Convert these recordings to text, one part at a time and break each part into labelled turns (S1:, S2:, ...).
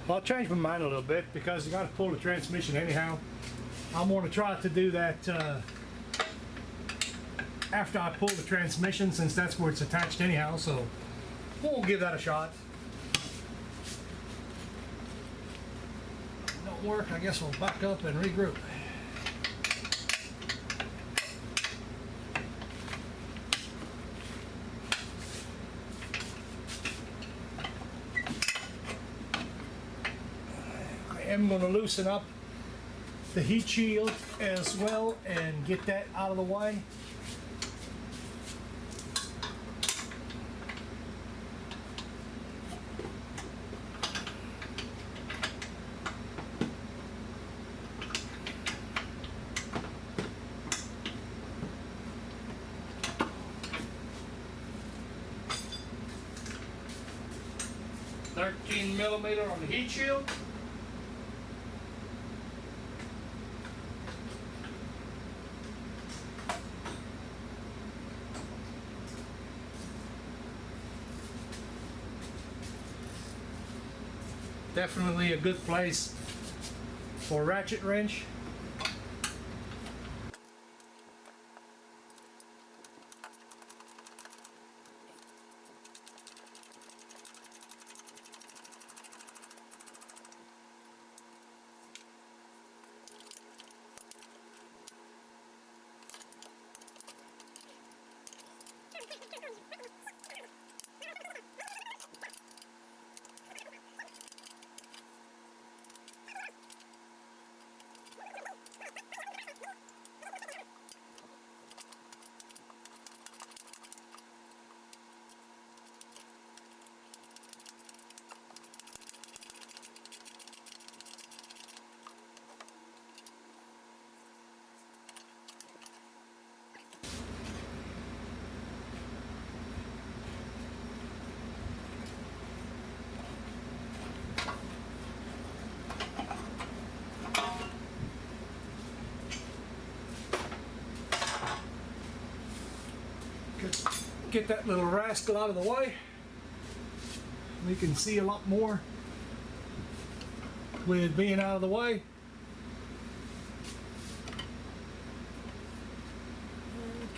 S1: I'll change my mind a little bit because you got to pull the transmission anyhow. I'm going to try to do that after I pull the transmission, since that's where it's attached anyhow, so we'll give that a shot. Don't work, I guess we'll back up and regroup. I am going to loosen up the heat shield as well and get that out of the way. $13mm on the heat shield. Definitely a good place for a ratchet wrench. Get that little rascal out of the way. We can see a lot more with being out of the way.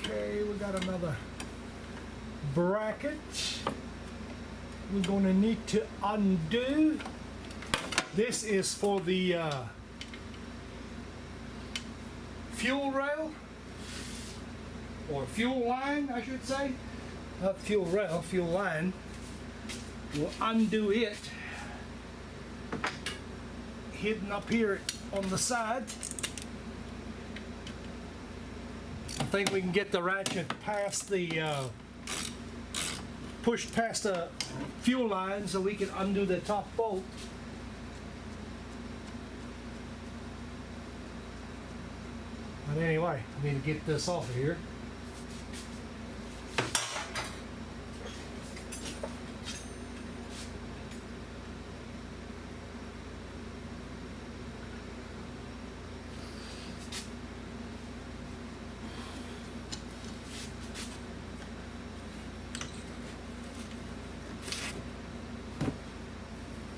S1: Okay, we got another bracket we're going to need to undo. This is for the fuel rail, or fuel line, I should say. Not fuel rail, fuel line. We'll undo it, hidden up here on the side. I think we can get the ratchet past the pushed past the fuel line so we can undo the top bolt. But anyway, I need to get this off of here.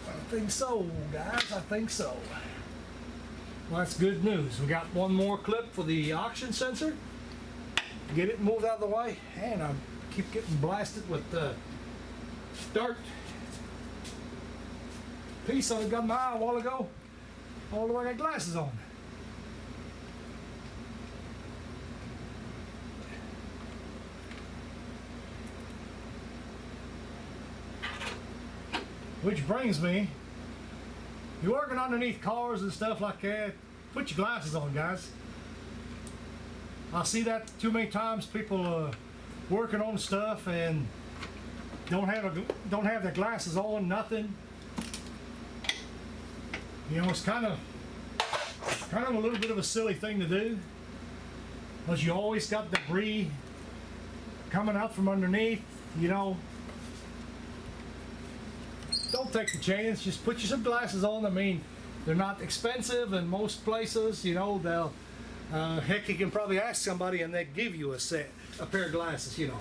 S1: I think so, guys. I think so. Well, that's good news. We got one more clip for the oxygen sensor. Get it moved out of the way, and I keep getting blasted with dirt. Piece I got my eye a while ago. All the way I got glasses on. Which brings me, you're working underneath cars and stuff like that, put your glasses on, guys. I see that too many times. People working on stuff and don't have their glasses on, nothing. You know, it's kind of a little bit of a silly thing to do, because you always got debris coming out from underneath, you know. Don't take the chance, just put you some glasses on. I mean, they're not expensive in most places, you know. They'll heck, you can probably ask somebody and they give you a pair of glasses, you know.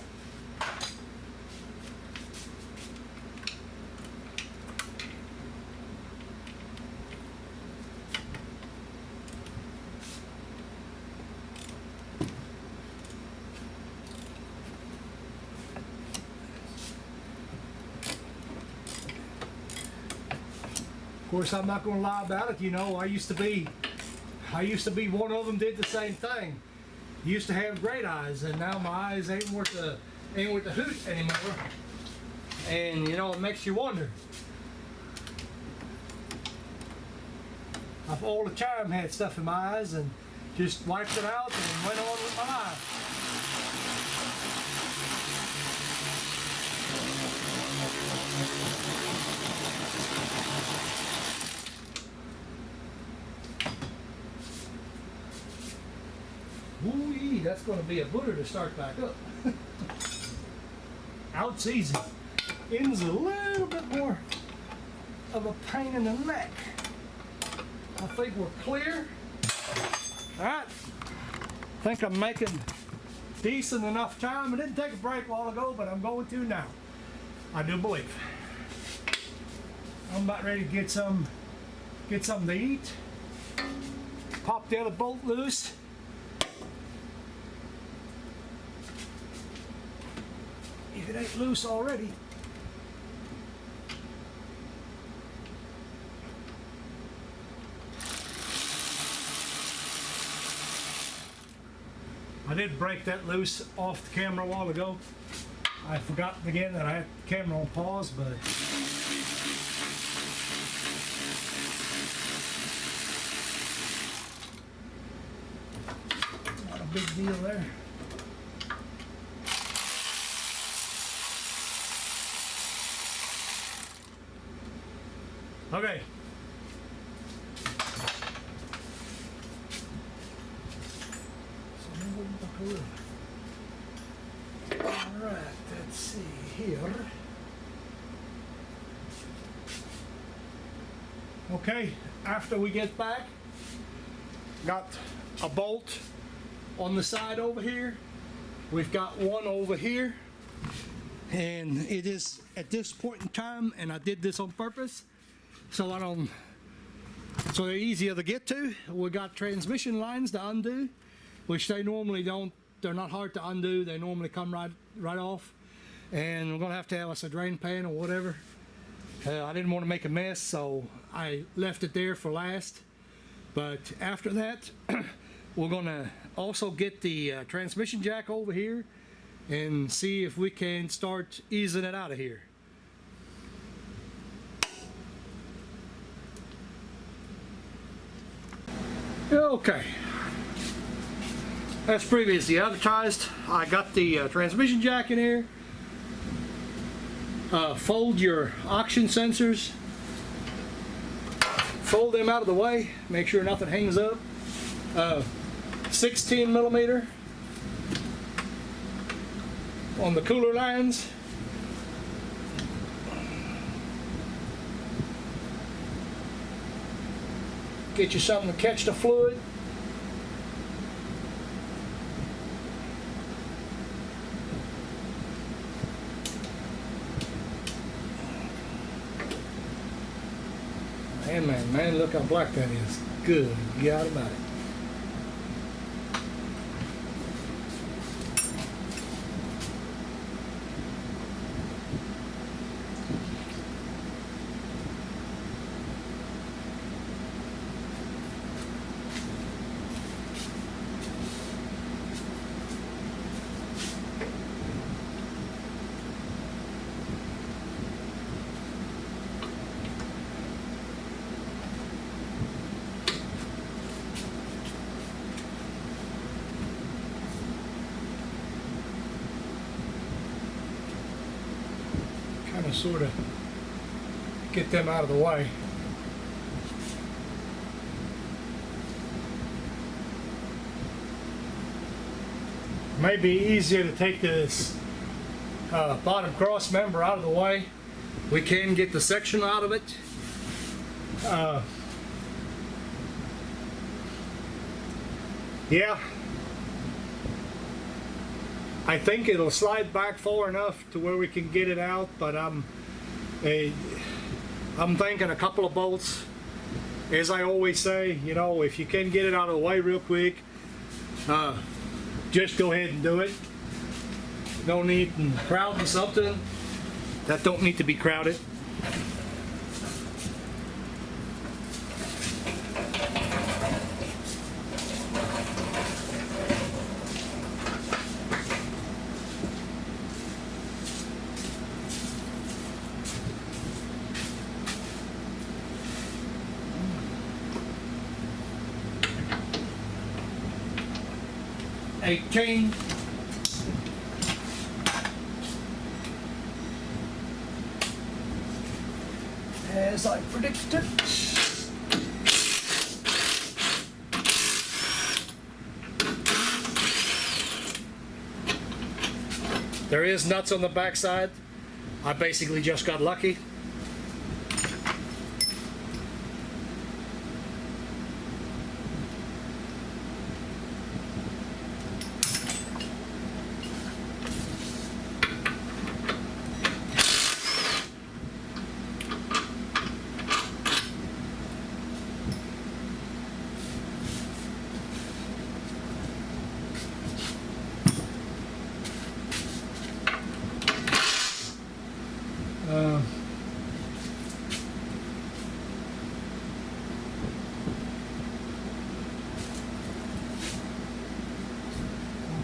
S1: Of course, I'm not going to lie about it. You know, I used to be one of them. Did the same thing. Used to have great eyes, and now my eyes ain't worth the hoot anymore. And you know, it makes you wonder. I've all the time had stuff in my eyes and just wiped it out and went on with my life. Ooh-wee, that's going to be a booter to start back up. Out's easy. In's a little bit more of a pain in the neck. I think we're clear. Alright. I think I'm making decent enough time. I didn't take a break a while ago, but I'm going to now. I do believe. I'm about ready to get something to eat. Pop the other bolt loose. If it ain't loose already. I did break that loose off the camera a while ago. I forgot again that I had the camera on pause, but not a big deal there. Okay. Alright, let's see here. Okay, after we get back, got a bolt on the side over here. We've got one over here. And it is at this point in time, and I did this on purpose, so they're easier to get to. We got transmission lines to undo, which they normally don't. They're not hard to undo. They normally come right off. And we're gonna have to have us a drain pan or whatever. I didn't want to make a mess, so I left it there for last. But after that, we're gonna also get the transmission jack over here and see if we can start easing it out of here. Okay. As previously advertised, I got the transmission jack in here. Fold your oxygen sensors. Fold them out of the way. Make sure nothing hangs up. 16 millimeter on the cooler lines. Get you something to catch the fluid. Man, look how black that is. Good God about it. Kind of sort of get them out of the way. Maybe easier to take this bottom cross member out of the way. We can get the section out of it. Yeah, I think it'll slide back far enough to where we can get it out, but I'm thinking a couple of bolts. As I always say, you know, if you can get it out of the way real quick, just go ahead and do it. No need in crowding something that don't need to be crowded. 18. As I predicted. There is nuts on the backside. I basically just got lucky.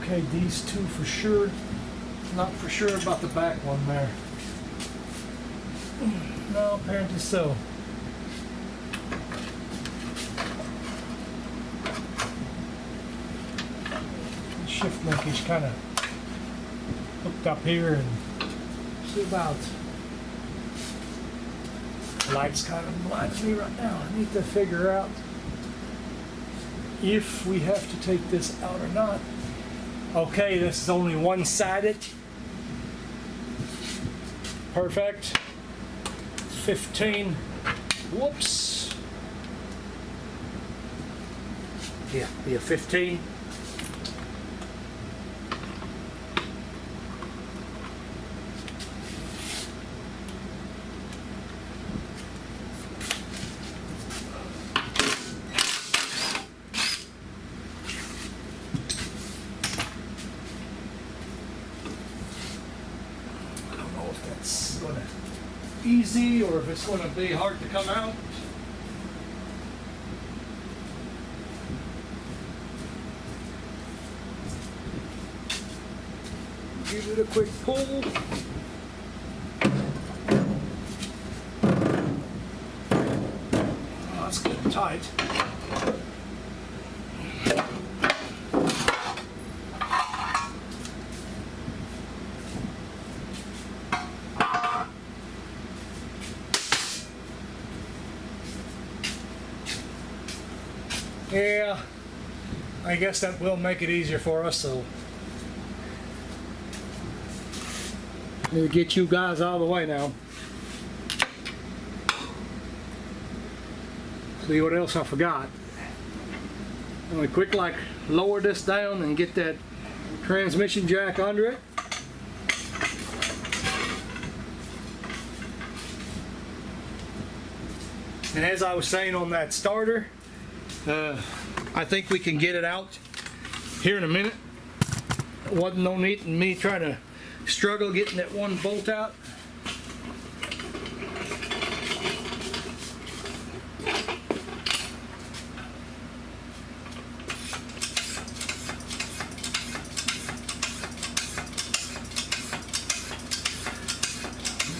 S1: Okay, these two for sure. Not for sure about the back one there. No, apparently so. The shift linkage kind of hooked up here, and see about light's kind of blinding me right now. I need to figure out if we have to take this out or not. Okay, this is only one-sided. Perfect. 15. Whoops. Yeah, be a 15. Easy, or if it's going to be hard to come out. Give it a quick pull. Oh, it's getting tight. Yeah, I guess that will make it easier for us, so need to get you guys out of the way now. See what else I forgot. I'm gonna quick like lower this down and get that transmission jack under it. And as I was saying on that starter, I think we can get it out here in a minute. Wasn't no need in me trying to struggle getting that one bolt out.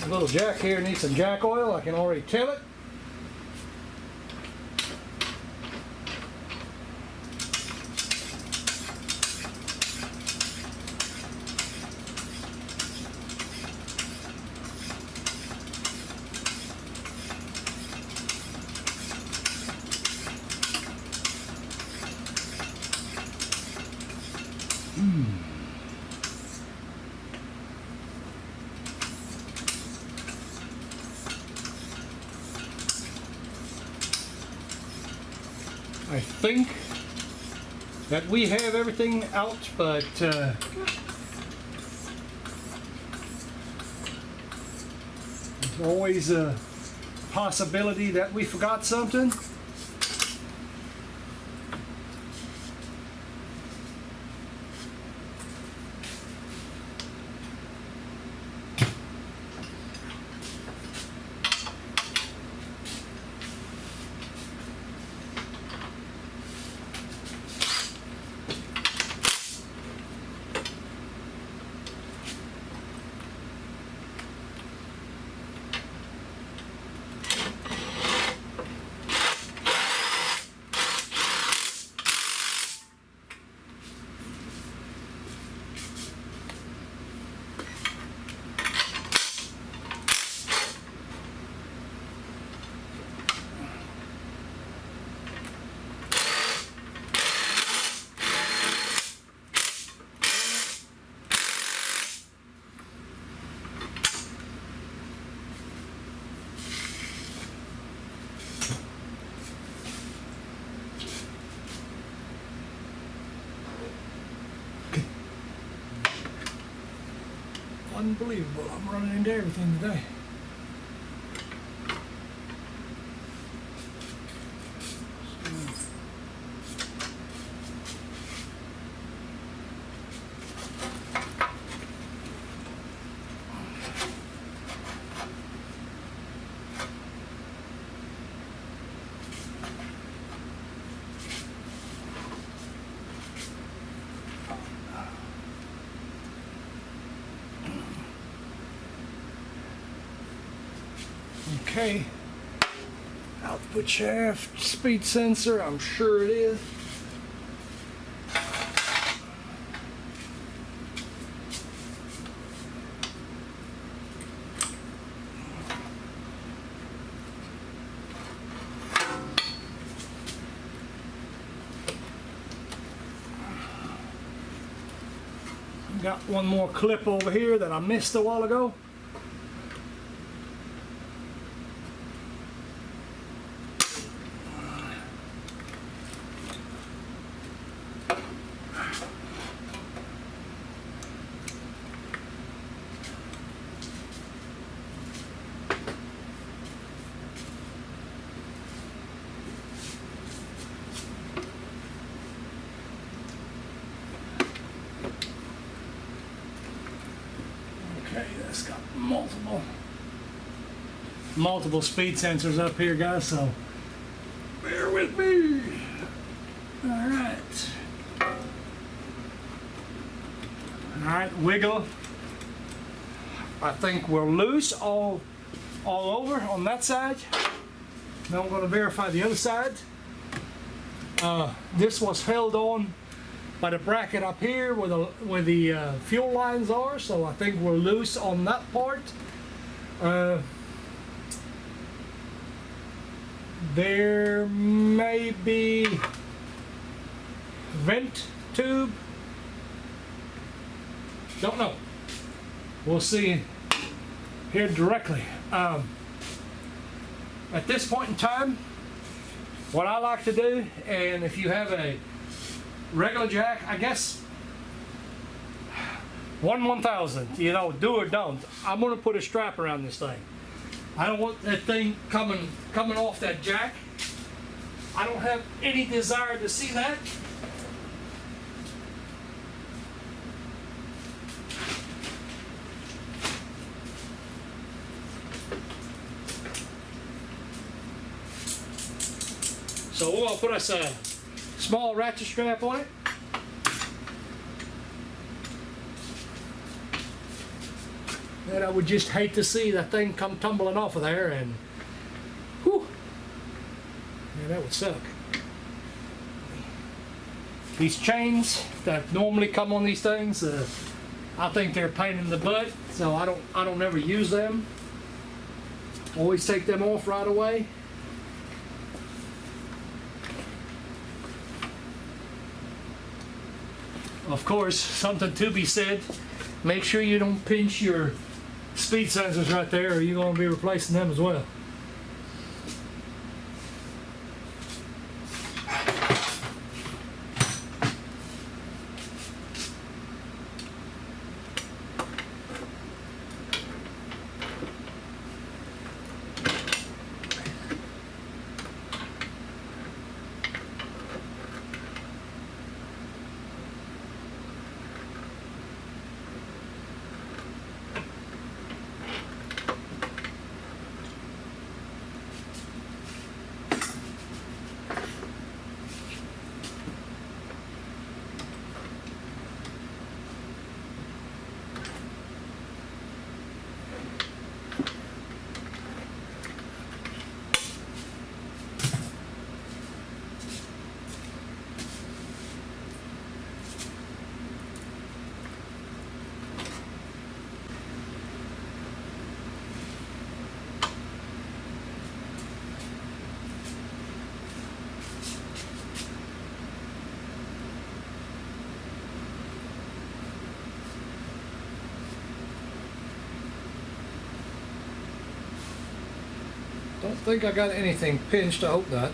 S1: The little jack here needs some jack oil. I can already tell it. I think that we have everything out, but there's always a possibility that we forgot something. Unbelievable. I'm running into everything today. Okay, output shaft, speed sensor, I'm sure it is. Got one more clip over here that I missed a while ago. Okay, that's got multiple speed sensors up here, guys, so bear with me. Alright, wiggle. I think we're loose all over on that side. Now I'm going to verify the other side. This was held on by the bracket up here where the fuel lines are, so I think we're loose on that part. There may be vent tube. Don't know. We'll see here directly. At this point in time, what I like to do, and if you have a regular jack, I guess 1/1000, you know, do or don't. I'm gonna put a strap around this thing. I don't want that thing coming off that jack. I don't have any desire to see that. So we're gonna put us a small ratchet strap on it. And I would just hate to see that thing come tumbling off of there, and whew, yeah, that would suck. These chains that normally come on these things, I think they're a pain in the butt, so I don't ever use them. Always take them off right away. Of course, something to be said, make sure you don't pinch your speed sensors right there, or you're going to be replacing them as well. Don't think I got anything pinched, I hope not.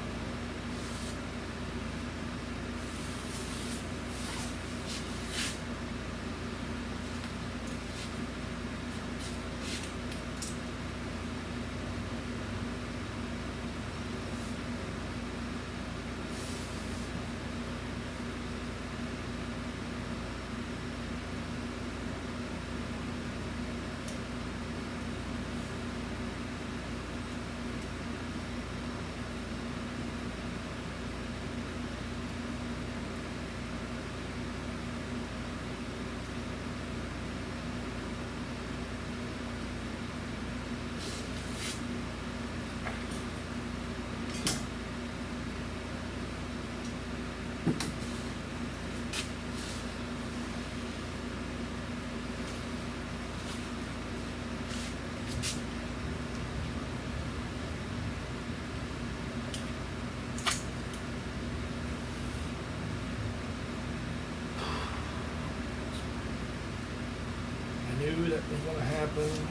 S1: boom.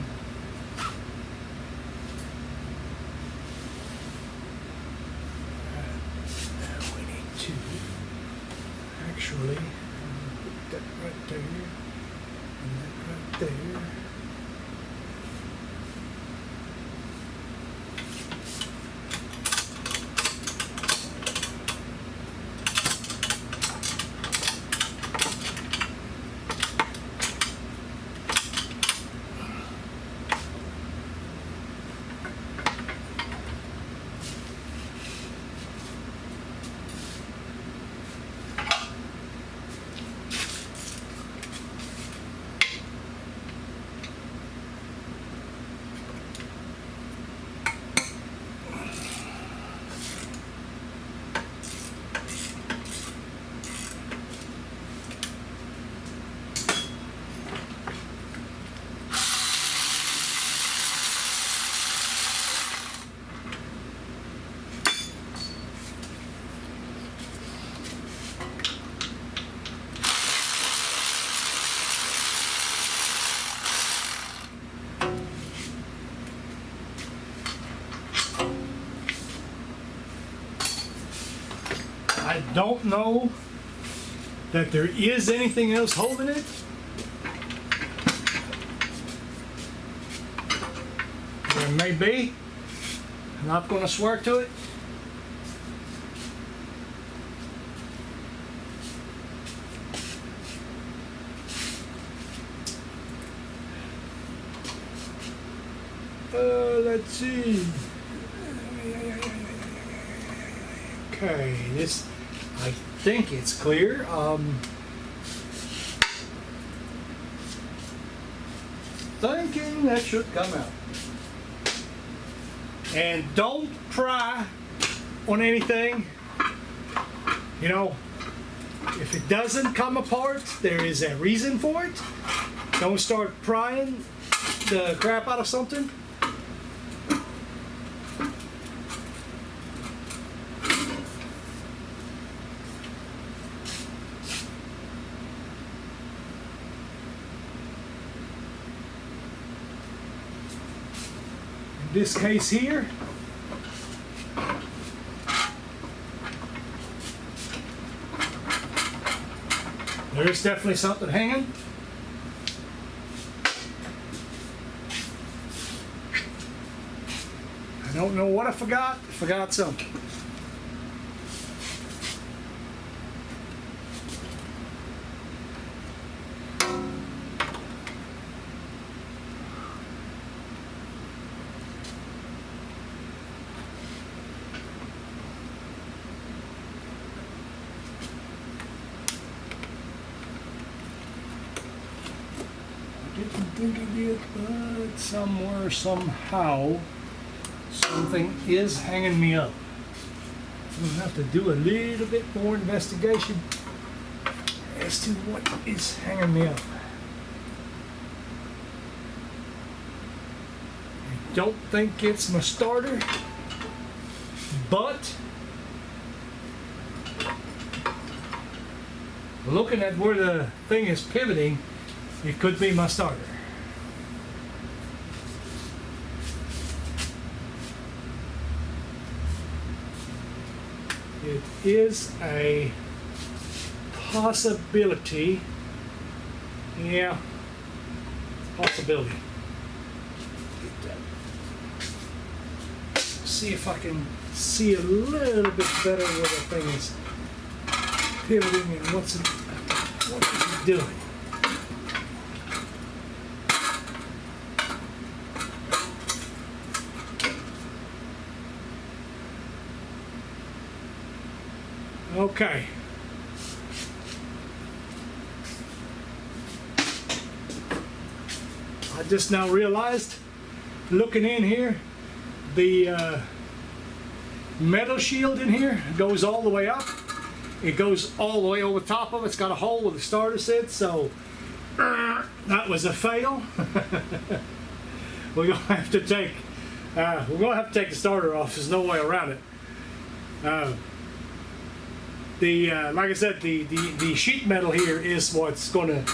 S1: Now we need to actually put that right there and that right there. I don't know that there is anything else holding it. There may be. I'm not going to swear to it. Let's see. Okay, this, I think it's clear. Thinking that should come out. And don't pry on anything. You know, if it doesn't come apart, there is a reason for it. Don't start prying the crap out of something. In this case here, there's definitely something hanging. I don't know what I forgot. I forgot something. Didn't think I did, but somewhere, somehow, something is hanging me up. I'm gonna have to do a little bit more investigation as to what is hanging me up. I don't think it's my starter, but looking at where the thing is pivoting, it could be my starter. It is a possibility. Yeah, possibility. See if I can see a little bit better where the thing is pivoting and what is it doing. Okay. I just now realized, looking in here, the metal shield in here goes all the way up. It goes all the way over top of it. It's got a hole where the starter sits, so that was a fail. We're gonna have to take the starter off. There's no way around it. Like I said, the sheet metal here is what's going to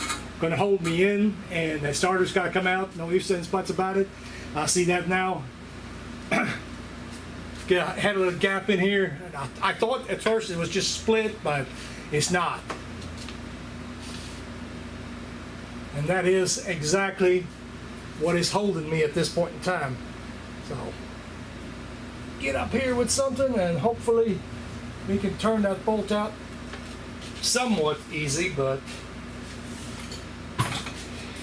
S1: going to hold me in, and the starter's got to come out. No ifs, ands, buts about it. I see that now. Had a little gap in here. I thought at first it was just split, but it's not. And that is exactly what is holding me at this point in time. So get up here with something and hopefully we can turn that bolt out somewhat easy, but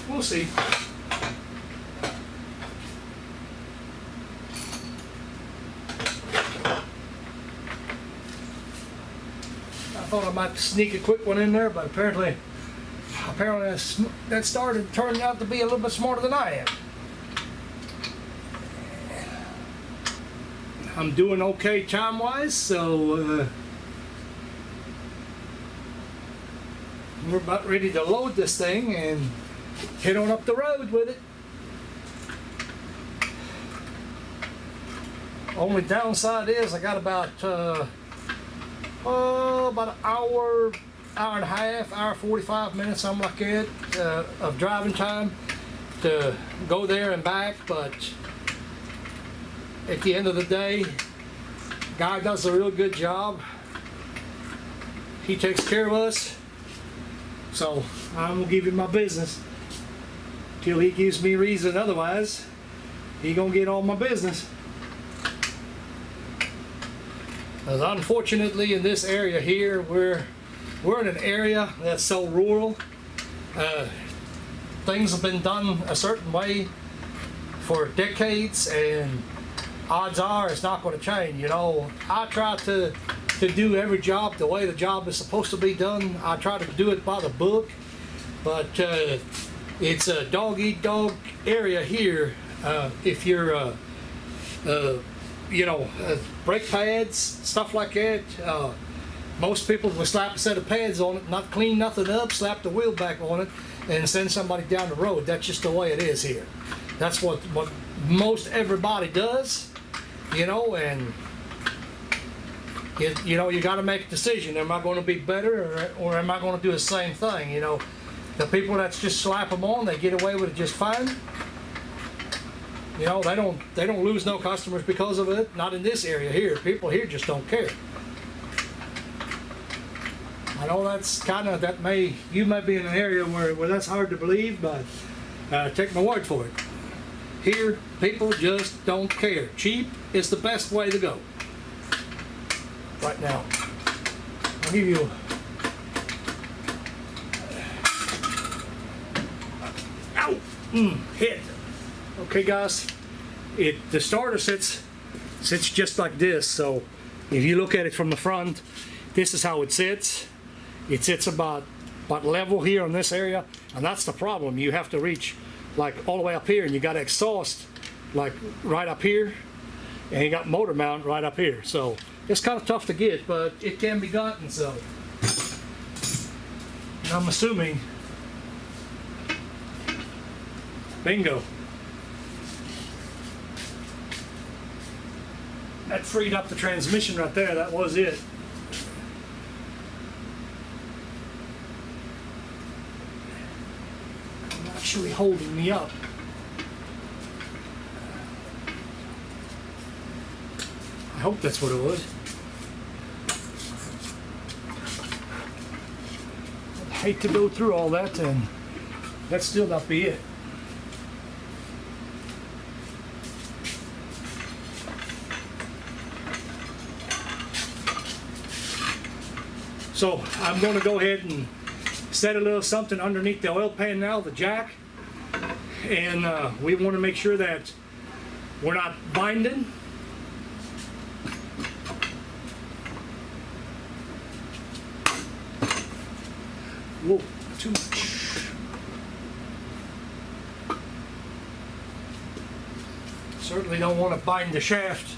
S1: we'll see. I thought I might sneak a quick one in there, but apparently that started turning out to be a little bit smarter than I am. I'm doing okay time-wise, so we're about ready to load this thing and head on up the road with it. Only downside is I got about an hour and a half, hour 45 minutes, something like that, of driving time to go there and back. But at the end of the day, guy does a real good job. He takes care of us, so I'm gonna give him my business till he gives me reason. Otherwise, he gonna get all my business. Because unfortunately, in this area here, we're in an area that's so rural. Things have been done a certain way for decades, and odds are it's not going to change. You know, I try to do every job the way the job is supposed to be done. I try to do it by the book, but it's a dog-eat-dog area here. If you're you know, brake pads, stuff like that. Most people will slap a set of pads on it, not clean nothing up, slap the wheel back on it, and send somebody down the road. That's just the way it is here. That's what most everybody does, you know, and you know, you got to make a decision. Am I going to be better, or am I going to do the same thing? You know, the people that's just slap them on, they get away with it just fine. You know, they don't lose no customers because of it. Not in this area here. People here just don't care. I know that's kind of, you may be in an area where that's hard to believe, but take my word for it. Here, people just don't care. Cheap is the best way to go. Right now. I'll give you hit. Okay, guys, the starter sits just like this. So if you look at it from the front, this is how it sits. It sits about level here in this area, and that's the problem. You have to reach like all the way up here, and you got exhaust like right up here, and you got motor mount right up here. So it's kind of tough to get, but it can be gotten. So I'm assuming, bingo. That freed up the transmission right there. That was it. I'm actually holding me up. I hope that's what it was. I'd hate to go through all that and that still not be it. So I'm going to go ahead and set a little something underneath the oil pan now, the jack, and we want to make sure that we're not binding. Whoa, too much. Certainly don't want to bind the shaft.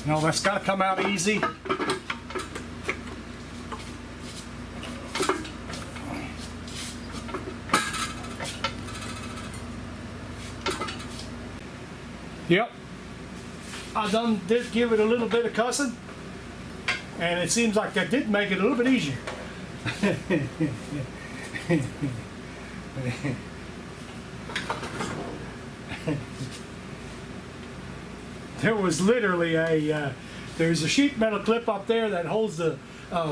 S1: No, that's got to come out easy. Yep, I did give it a little bit of cussing, and it seems like that did make it a little bit easier. There was literally there's a sheet metal clip up there that holds the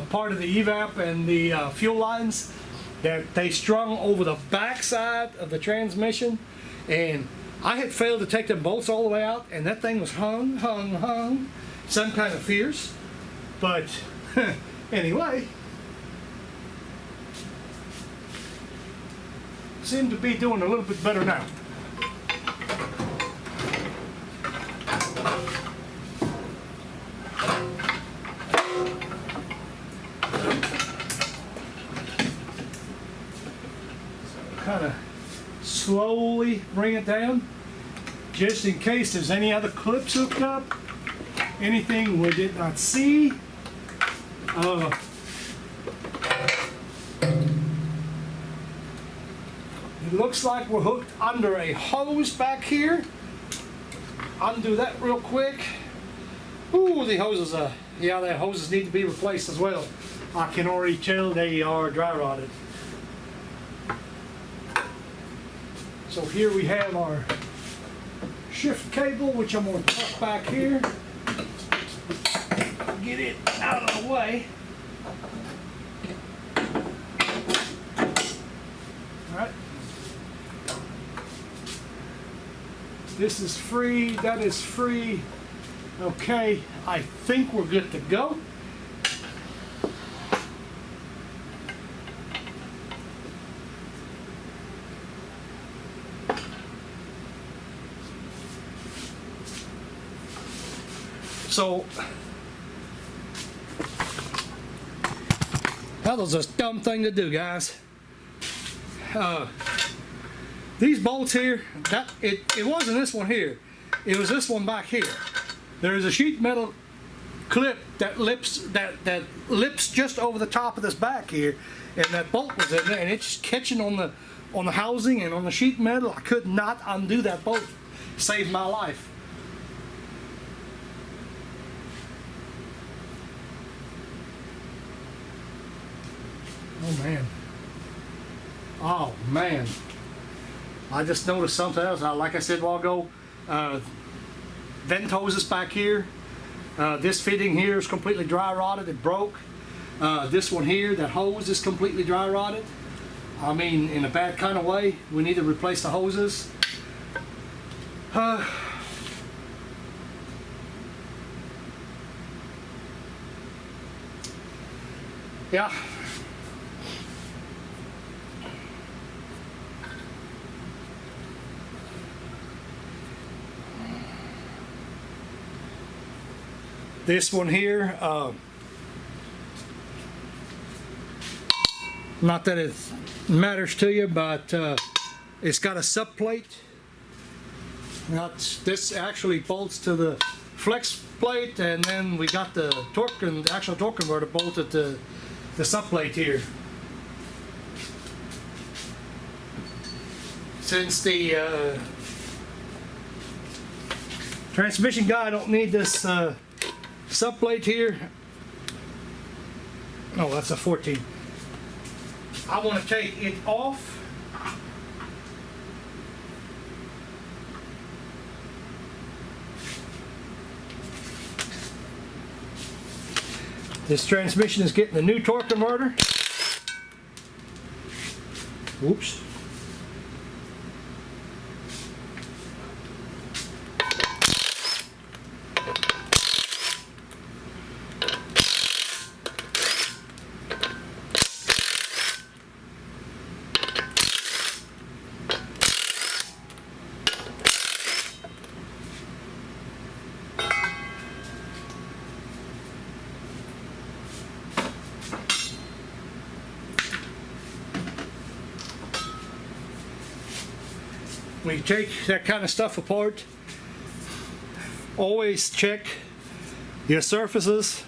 S1: part of the evap and the fuel lines that they strung over the back side of the transmission, and I had failed to take them bolts all the way out, and that thing was hung, some kind of fierce. But anyway, seem to be doing a little bit better now. Kind of slowly bring it down, just in case there's any other clips hooked up, anything we did not see. It looks like we're hooked under a hose back here. Undo that real quick. Ooh, the hoses, yeah, the hoses need to be replaced as well. I can already tell they are dry rotted. So here we have our shift cable, which I'm going to tuck back here. Get it out of the way. Alright. This is free, that is free. Okay, I think we're good to go. So, that was a dumb thing to do, guys. These bolts here, it wasn't this one here. It was this one back here. There is a sheet metal clip that lips just over the top of this back here, and that bolt was in there, and it's catching on the housing and on the sheet metal. I could not undo that bolt. Saved my life. Oh man. Oh man. I just noticed something else. Like I said a while ago, vent hoses back here. This fitting here is completely dry rotted. It broke. This one here, that hose is completely dry rotted. I mean, in a bad kind of way. We need to replace the hoses. Yeah. This one here, not that it matters to you, but it's got a subplate. This actually bolts to the flex plate, and then we got the torque and the actual torque converter bolted to the subplate here. Since the transmission guy don't need this subplate here. Oh, that's a 14. I want to take it off. This transmission is getting a new torque converter. Whoops. When you take that kind of stuff apart, always check your surfaces,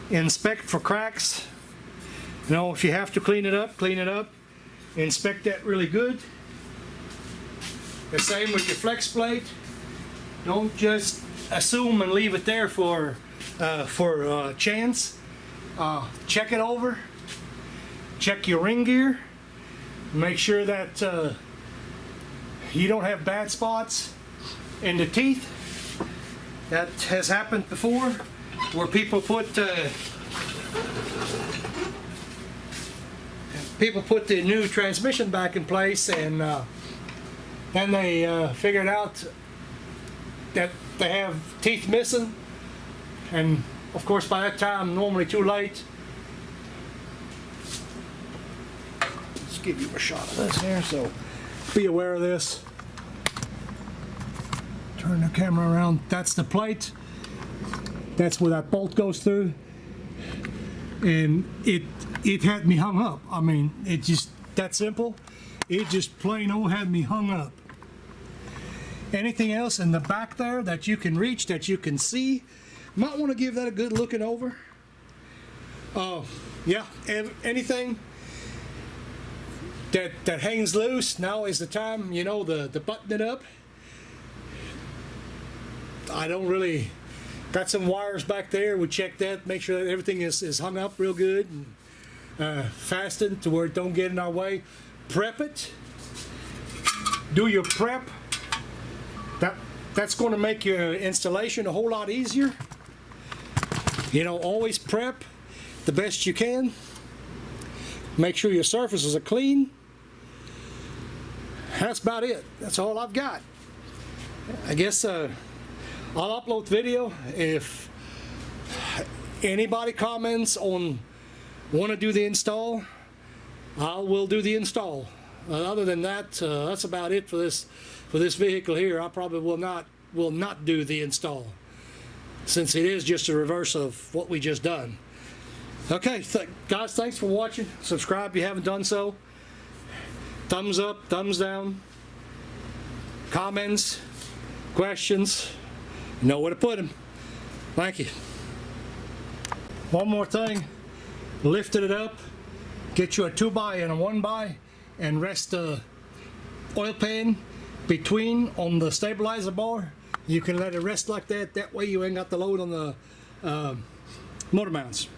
S1: inspect for cracks. You know, if you have to clean it up, inspect that really good. The same with your flex plate. Don't just assume and leave it there for chance. Check it over. check your ring gear. Make sure that you don't have bad spots in the teeth. That has happened before, where people put the new transmission back in place, and then they figured out that they have teeth missing, and of course by that time normally too late. Let's give you a shot of this here, so be aware of this. Turn the camera around. That's the plate. That's where that bolt goes through, and it had me hung up. I mean, it just that simple. It just plain old had me hung up. Anything else in the back there that you can reach, that you can see, might want to give that a good looking over. Yeah, anything that hangs loose, now is the time, you know, to button it up. I don't really got some wires back there. We check that, make sure that everything is hung up real good and fastened to where it don't get in our way. Prep it. Do your prep. That's going to make your installation a whole lot easier. You know, always prep the best you can. Make sure your surfaces are clean. That's about it. That's all I've got. I guess I'll upload the video. If anybody comments on want to do the install, I will do the install. Other than that, that's about it for this vehicle here. I probably will not do the install, since it is just a reverse of what we just done. Okay, guys, thanks for watching. Subscribe if you haven't done so. Thumbs up, thumbs down. Comments, questions, you know where to put them. Thank you. One more thing. Lifted it up. Get you a 2x and a 1x, and rest the oil pan between on the stabilizer bar. You can let it rest like that. That way you ain't got the load on the motor mounts.